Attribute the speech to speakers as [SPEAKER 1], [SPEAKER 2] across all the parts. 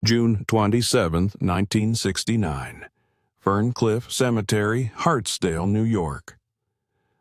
[SPEAKER 1] June 27, 1969. Ferncliff Cemetery, Hartsdale, New York.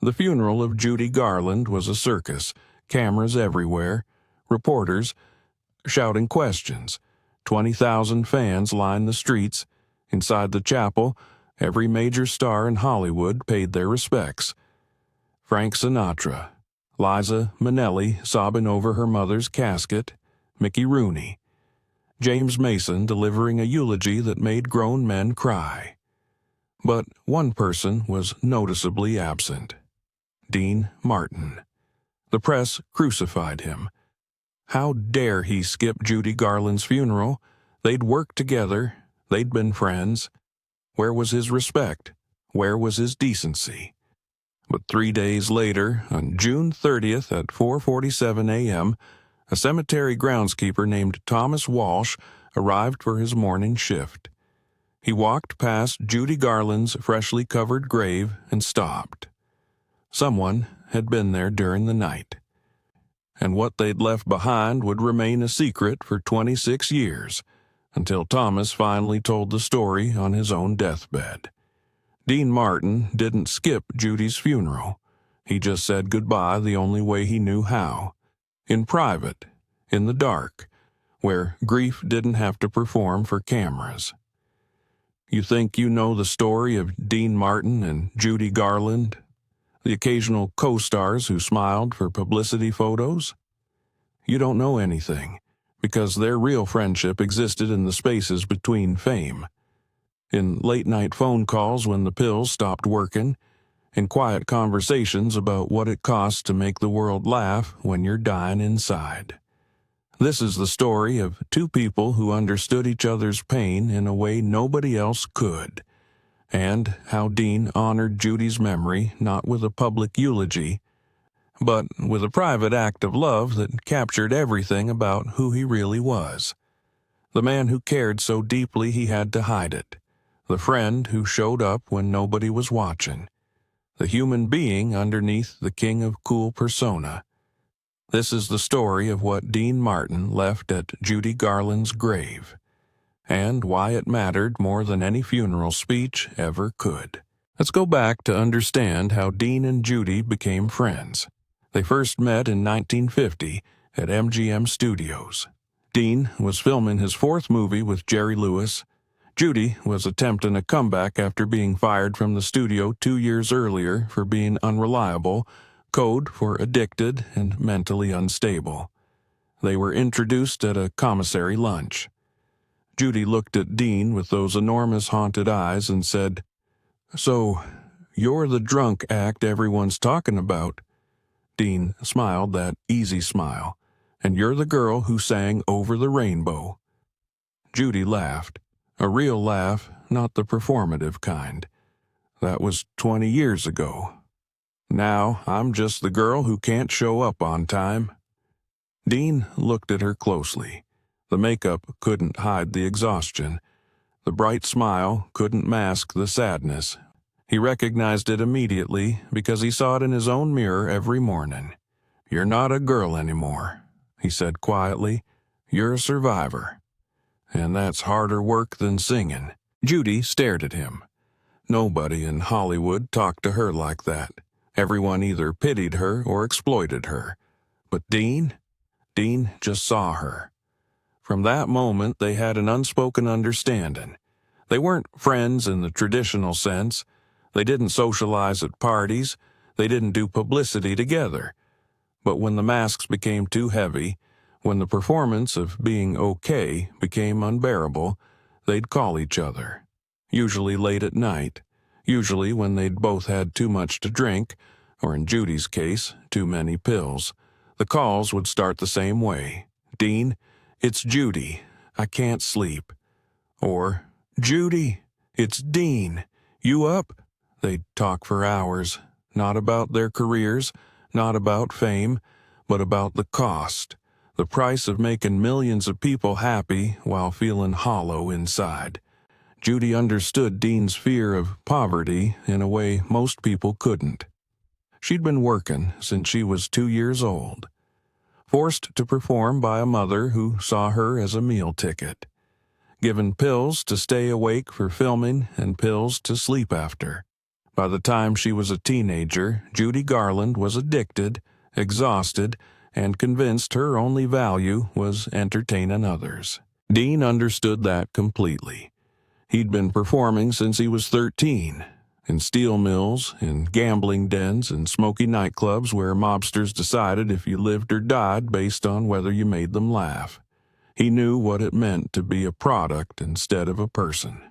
[SPEAKER 1] The funeral of Judy Garland was a circus, cameras everywhere, reporters shouting questions. 20,000 fans lined the streets. Inside the chapel, every major star in Hollywood paid their respects. Frank Sinatra, Liza Minnelli sobbing over her mother's casket, Mickey Rooney, James Mason delivering a eulogy that made grown men cry. But one person was noticeably absent: Dean Martin. The press crucified him. How dare he skip Judy Garland's funeral? They'd worked together. They'd been friends. Where was his respect? Where was his decency? But 3 days later, on June 30th at 4:47 a.m., a cemetery groundskeeper named Thomas Walsh arrived for his morning shift. He walked past Judy Garland's freshly covered grave and stopped. Someone had been there during the night, and what they'd left behind would remain a secret for 26 years, until Thomas finally told the story on his own deathbed. Dean Martin didn't skip Judy's funeral. He just said goodbye the only way he knew how, in private, in the dark, where grief didn't have to perform for cameras. You think you know the story of Dean Martin and Judy Garland? The occasional co-stars who smiled for publicity photos? You don't know anything, because their real friendship existed in the spaces between fame. In late-night phone calls when the pills stopped working, in quiet conversations about what it costs to make the world laugh when you're dying inside. This is the story of two people who understood each other's pain in a way nobody else could, and how Dean honored Judy's memory not with a public eulogy, but with a private act of love that captured everything about who he really was. The man who cared so deeply he had to hide it. The friend who showed up when nobody was watching. The human being underneath the king of cool persona. This is the story of what Dean Martin left at Judy Garland's grave, and why it mattered more than any funeral speech ever could. Let's go back to understand how Dean and Judy became friends. They first met in 1950 at MGM Studios. Dean was filming his fourth movie with Jerry Lewis. Judy was attempting a comeback after being fired from the studio 2 years earlier for being unreliable, code for addicted and mentally unstable. They were introduced at a commissary lunch. Judy looked at Dean with those enormous haunted eyes and said, "So, you're the drunk act everyone's talking about." Dean smiled that easy smile. "And you're the girl who sang Over the Rainbow." Judy laughed. A real laugh, not the performative kind. That was 20 years ago. Now I'm just the girl who can't show up on time. Dean looked at her closely. The makeup couldn't hide the exhaustion. The bright smile couldn't mask the sadness. He recognized it immediately because he saw it in his own mirror every morning. "You're not a girl anymore," he said quietly. "You're a survivor. And that's harder work than singing." Judy stared at him. Nobody in Hollywood talked to her like that. Everyone either pitied her or exploited her. But Dean just saw her. From that moment, they had an unspoken understanding. They weren't friends in the traditional sense. They didn't socialize at parties. They didn't do publicity together. But when the masks became too heavy, when the performance of being okay became unbearable, they'd call each other. Usually late at night. Usually when they'd both had too much to drink, or in Judy's case, too many pills. The calls would start the same way. "Dean, it's Judy. I can't sleep." Or, "Judy, it's Dean. You up?" They'd talk for hours, not about their careers, not about fame, but about the cost. The price of making millions of people happy while feeling hollow inside. Judy understood Dean's fear of poverty in a way most people couldn't. She'd been working since she was 2 years old, forced to perform by a mother who saw her as a meal ticket. given pills to stay awake for filming and pills to sleep after. By the time she was a teenager, Judy Garland was addicted, exhausted, and convinced her only value was entertaining others. Dean understood that completely. He'd been performing since he was 13, in steel mills, in gambling dens, and smoky nightclubs where mobsters decided if you lived or died based on whether you made them laugh. He knew what it meant to be a product instead of a person.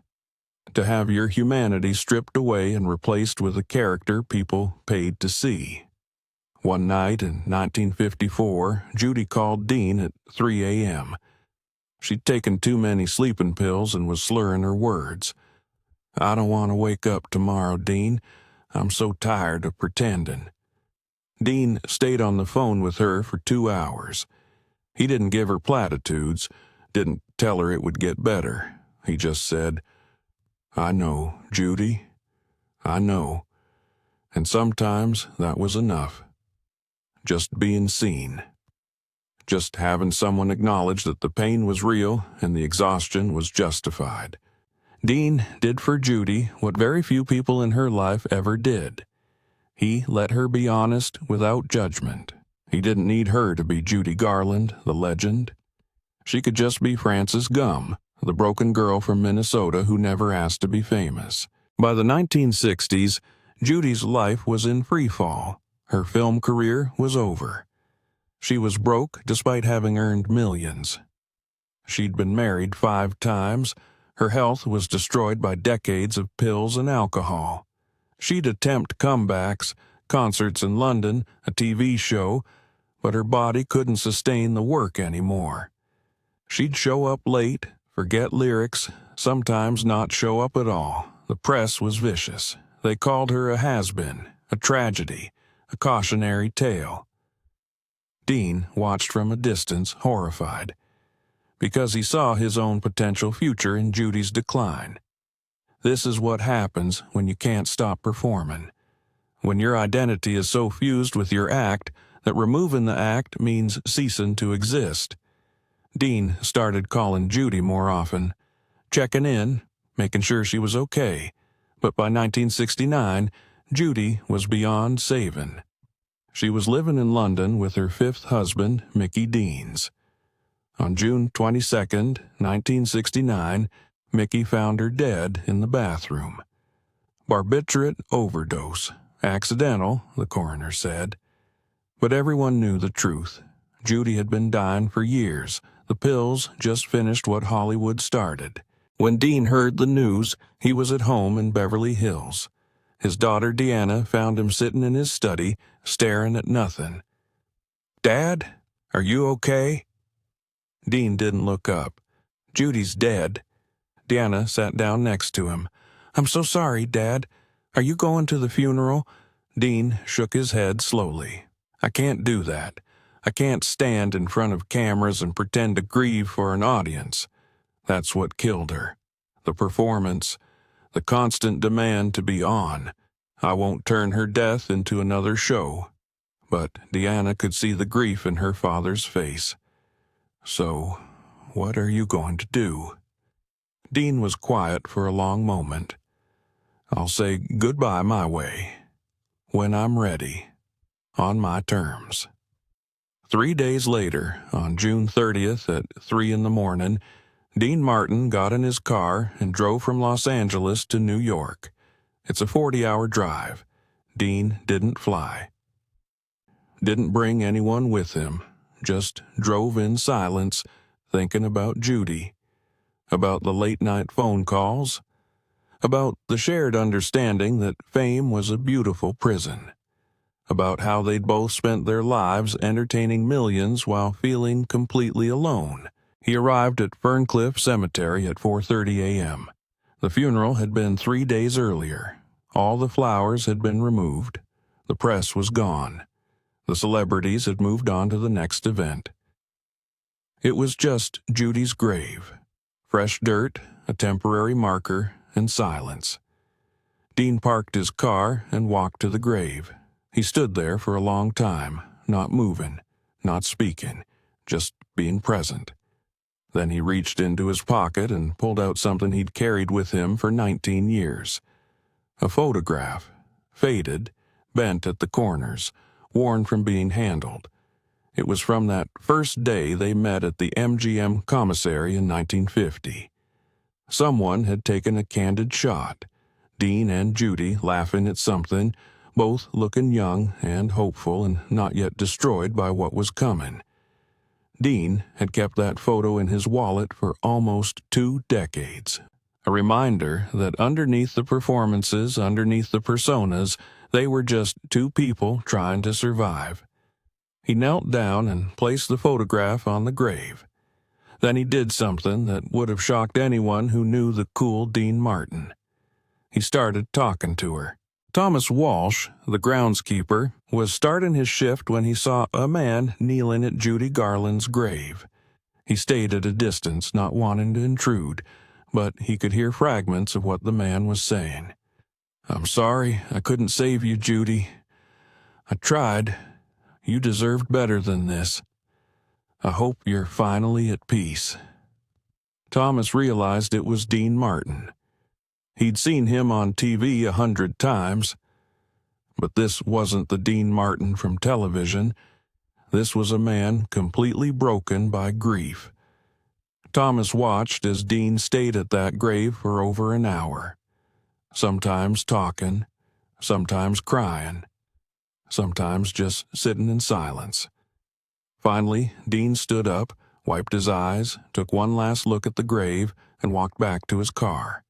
[SPEAKER 1] To have your humanity stripped away and replaced with a character people paid to see. One night in 1954, Judy called Dean at 3 a.m. She'd taken too many sleeping pills and was slurring her words. "I don't want to wake up tomorrow, Dean. I'm so tired of pretending." Dean stayed on the phone with her for 2 hours. He didn't give her platitudes, didn't tell her it would get better. He just said, "I know, Judy. I know." And sometimes that was enough. Just being seen. Just having someone acknowledge that the pain was real and the exhaustion was justified. Dean did for Judy what very few people in her life ever did. He let her be honest without judgment. He didn't need her to be Judy Garland, the legend. She could just be Frances Gumm, the broken girl from Minnesota who never asked to be famous. By the 1960s, Judy's life was in free fall. Her film career was over. She was broke despite having earned millions. She'd been married 5 times. Her health was destroyed by decades of pills and alcohol. She'd attempt comebacks, concerts in London, a TV show, but her body couldn't sustain the work anymore. She'd show up late, forget lyrics, sometimes not show up at all. The press was vicious. They called her a has-been, a tragedy, a cautionary tale. Dean watched from a distance, horrified, because he saw his own potential future in Judy's decline. This is what happens when you can't stop performing. When your identity is so fused with your act that removing the act means ceasing to exist. Dean started calling Judy more often, checking in, making sure she was okay. But by 1969, Judy was beyond saving. She was living in London with her 5th husband, Mickey Deans. On June 22, 1969, Mickey found her dead in the bathroom. Barbiturate overdose. Accidental, the coroner said. But everyone knew the truth. Judy had been dying for years. The pills just finished what Hollywood started. When Dean heard the news, he was at home in Beverly Hills. His daughter Deanna found him sitting in his study, staring at nothing. "Dad, are you okay?" Dean didn't look up. "Judy's dead." Deanna sat down next to him. "I'm so sorry, Dad. Are you going to the funeral?" Dean shook his head slowly. "I can't do that. I can't stand in front of cameras and pretend to grieve for an audience. That's what killed her. The performance, the constant demand to be on. I won't turn her death into another show." But Deanna could see the grief in her father's face. "So, what are you going to do?" Dean was quiet for a long moment. "I'll say goodbye my way. When I'm ready. On my terms." 3 days later, on June 30th at 3 in the morning, Dean Martin got in his car and drove from Los Angeles to New York. It's a 40-hour drive. Dean didn't fly. Didn't bring anyone with him. Just drove in silence, thinking about Judy. About the late-night phone calls. About the shared understanding that fame was a beautiful prison. About how they'd both spent their lives entertaining millions while feeling completely alone. He arrived at Ferncliff Cemetery at 4:30 a.m. The funeral had been 3 days earlier. All the flowers had been removed. The press was gone. The celebrities had moved on to the next event. It was just Judy's grave. Fresh dirt, a temporary marker, and silence. Dean parked his car and walked to the grave. He stood there for a long time, not moving, not speaking, just being present. Then he reached into his pocket and pulled out something he'd carried with him for 19 years. A photograph, faded, bent at the corners, worn from being handled. It was from that first day they met at the MGM commissary in 1950. Someone had taken a candid shot, Dean and Judy laughing at something, both looking young and hopeful and not yet destroyed by what was coming. Dean had kept that photo in his wallet for almost 2 decades. A reminder that underneath the performances, underneath the personas, they were just 2 people trying to survive. He knelt down and placed the photograph on the grave. Then he did something that would have shocked anyone who knew the cool Dean Martin. He started talking to her. Thomas Walsh, the groundskeeper, was starting his shift when he saw a man kneeling at Judy Garland's grave. He stayed at a distance, not wanting to intrude, but he could hear fragments of what the man was saying. "I'm sorry I couldn't save you, Judy. I tried. You deserved better than this. I hope you're finally at peace." Thomas realized it was Dean Martin. He'd seen him on TV 100 times, but this wasn't the Dean Martin from television. This was a man completely broken by grief. Thomas watched as Dean stayed at that grave for over an hour, sometimes talking, sometimes crying, sometimes just sitting in silence. Finally, Dean stood up, wiped his eyes, took one last look at the grave, and walked back to his car.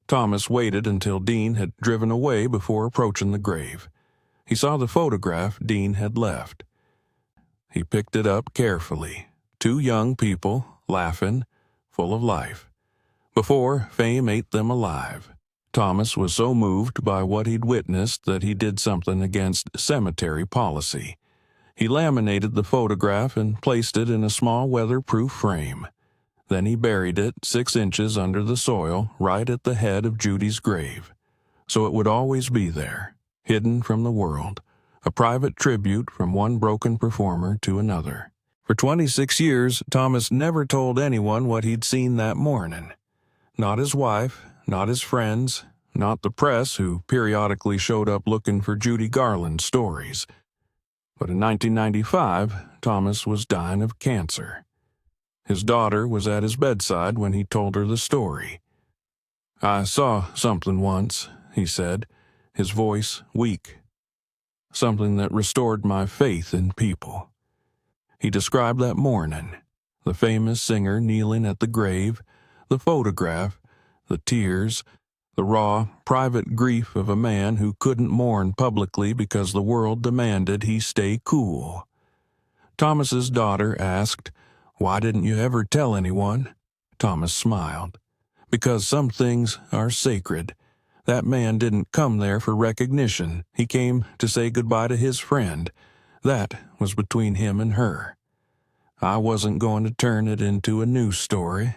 [SPEAKER 1] Thomas waited until Dean had driven away before approaching the grave. He saw the photograph Dean had left. He picked it up carefully. 2 young people, laughing, full of life. Before fame ate them alive. Thomas was so moved by what he'd witnessed that he did something against cemetery policy. He laminated the photograph and placed it in a small weatherproof frame. Then he buried it 6 inches under the soil right at the head of Judy's grave, so it would always be there, hidden from the world, a private tribute from one broken performer to another. For 26 years, Thomas never told anyone what he'd seen that morning. Not his wife, not his friends, not the press who periodically showed up looking for Judy Garland stories. But in 1995, Thomas was dying of cancer. His daughter was at his bedside when he told her the story. "I saw something once," he said, his voice weak. "Something that restored my faith in people." He described that morning, the famous singer kneeling at the grave, the photograph, the tears, the raw, private grief of a man who couldn't mourn publicly because the world demanded he stay cool. Thomas's daughter asked, "Why didn't you ever tell anyone?" Thomas smiled. "Because some things are sacred. That man didn't come there for recognition. He came to say goodbye to his friend. That was between him and her. I wasn't going to turn it into a news story."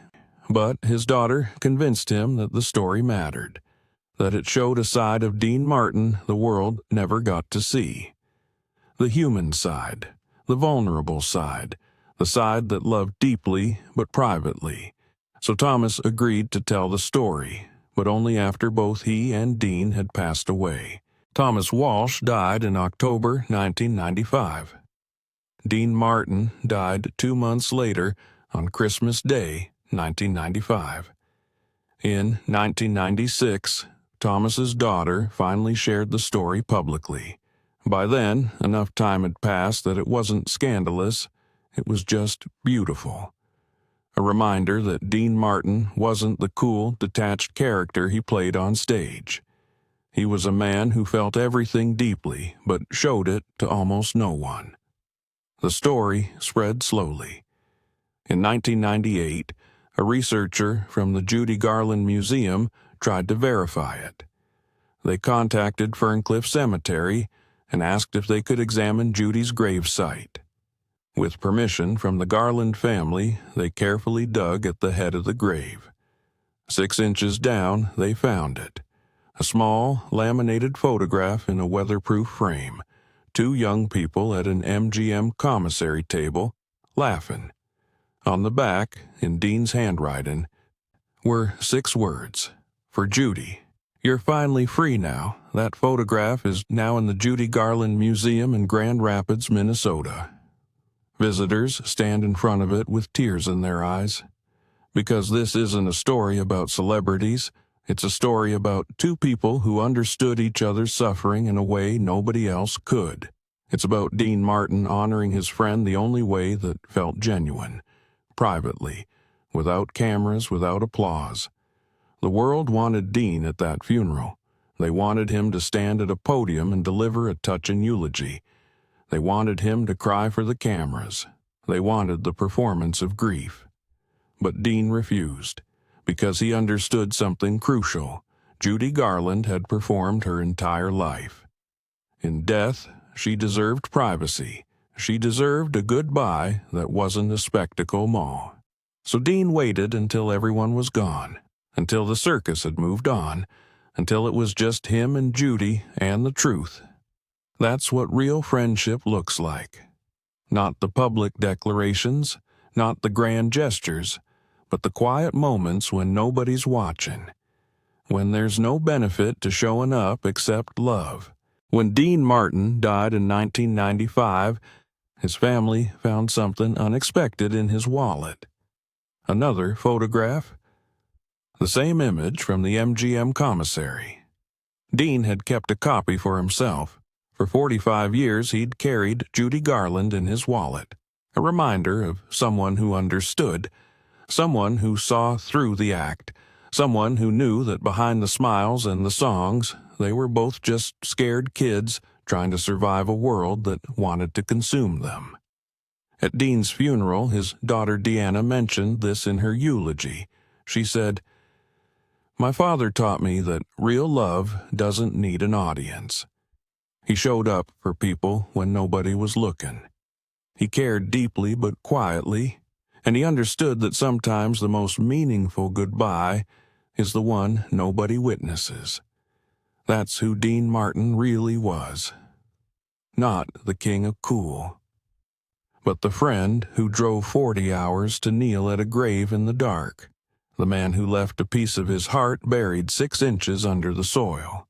[SPEAKER 1] But his daughter convinced him that the story mattered, that it showed a side of Dean Martin the world never got to see. The human side, the vulnerable side, the side that loved deeply but privately. So Thomas agreed to tell the story, but only after both he and Dean had passed away. Thomas Walsh died in October 1995. Dean Martin died 2 months later on Christmas Day, 1995. In 1996, Thomas's daughter finally shared the story publicly. By then, enough time had passed that it wasn't scandalous, it was just beautiful. A reminder that Dean Martin wasn't the cool, detached character he played on stage. He was a man who felt everything deeply, but showed it to almost no one. The story spread slowly. In 1998, a researcher from the Judy Garland Museum tried to verify it. They contacted Ferncliff Cemetery and asked if they could examine Judy's gravesite. With permission from the Garland family, they carefully dug at the head of the grave. 6 inches down, they found it. A small, laminated photograph in a weatherproof frame. 2 young people at an MGM commissary table, laughing. On the back, in Dean's handwriting, were 6 words. For Judy. You're finally free now. That photograph is now in the Judy Garland Museum in Grand Rapids, Minnesota. Visitors stand in front of it with tears in their eyes. Because this isn't a story about celebrities, it's a story about 2 people who understood each other's suffering in a way nobody else could. It's about Dean Martin honoring his friend the only way that felt genuine, privately, without cameras, without applause. The world wanted Dean at that funeral. They wanted him to stand at a podium and deliver a touching eulogy. They wanted him to cry for the cameras. They wanted the performance of grief. But Dean refused, because he understood something crucial. Judy Garland had performed her entire life. In death, she deserved privacy. She deserved a goodbye that wasn't a spectacle mall. So Dean waited until everyone was gone, until the circus had moved on, until it was just him and Judy and the truth. That's what real friendship looks like. Not the public declarations, not the grand gestures, but the quiet moments when nobody's watching, when there's no benefit to showing up except love. When Dean Martin died in 1995, his family found something unexpected in his wallet. Another photograph. The same image from the MGM commissary. Dean had kept a copy for himself. For 45 years he'd carried Judy Garland in his wallet, a reminder of someone who understood, someone who saw through the act, someone who knew that behind the smiles and the songs, they were both just scared kids trying to survive a world that wanted to consume them. At Dean's funeral, his daughter Deanna mentioned this in her eulogy. She said, "My father taught me that real love doesn't need an audience. He showed up for people when nobody was looking. He cared deeply but quietly, and he understood that sometimes the most meaningful goodbye is the one nobody witnesses." That's who Dean Martin really was. Not the king of cool, but the friend who drove 40 hours to kneel at a grave in the dark, the man who left a piece of his heart buried 6 inches under the soil,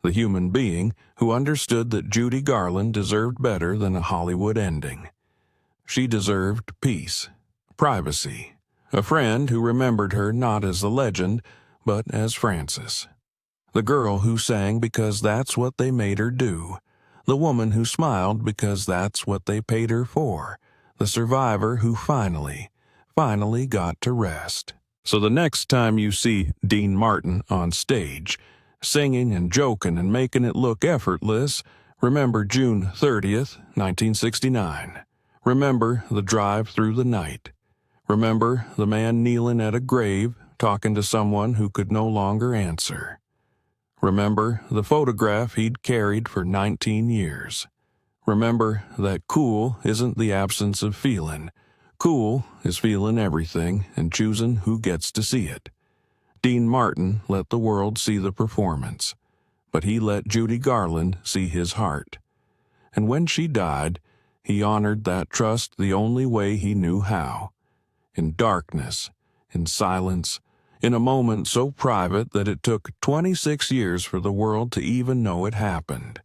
[SPEAKER 1] the human being who understood that Judy Garland deserved better than a Hollywood ending. She deserved peace, privacy, a friend who remembered her not as a legend, but as Frances. The girl who sang because that's what they made her do, the woman who smiled because that's what they paid her for, the survivor who finally got to rest. So the next time you see Dean Martin on stage, singing and joking and making it look effortless, remember June 30th, 1969. Remember the drive through the night. Remember the man kneeling at a grave, talking to someone who could no longer answer. Remember the photograph he'd carried for 19 years. Remember that cool isn't the absence of feeling. Cool is feeling everything and choosing who gets to see it. Dean Martin let the world see the performance, but he let Judy Garland see his heart. And when she died, he honored that trust the only way he knew how. In darkness, in silence, in a moment so private that it took 26 years for the world to even know it happened.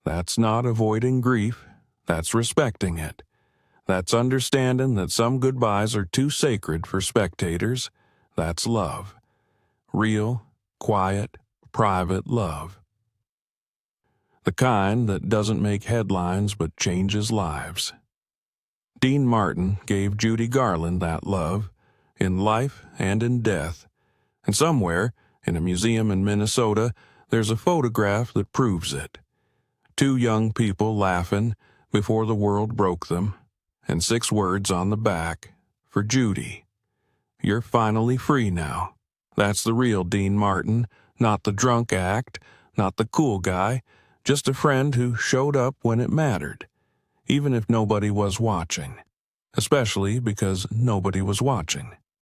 [SPEAKER 1] That's not avoiding grief, that's respecting it. That's understanding that some goodbyes are too sacred for spectators. That's love. Real, quiet, private love. The kind that doesn't make headlines but changes lives. Dean Martin gave Judy Garland that love, in life and in death. And somewhere, in a museum in Minnesota, there's a photograph that proves it. 2 young people laughing before the world broke them, and 6 words on the back, for Judy. You're finally free now. That's the real Dean Martin, not the drunk act, not the cool guy, just a friend who showed up when it mattered, even if nobody was watching, especially because nobody was watching.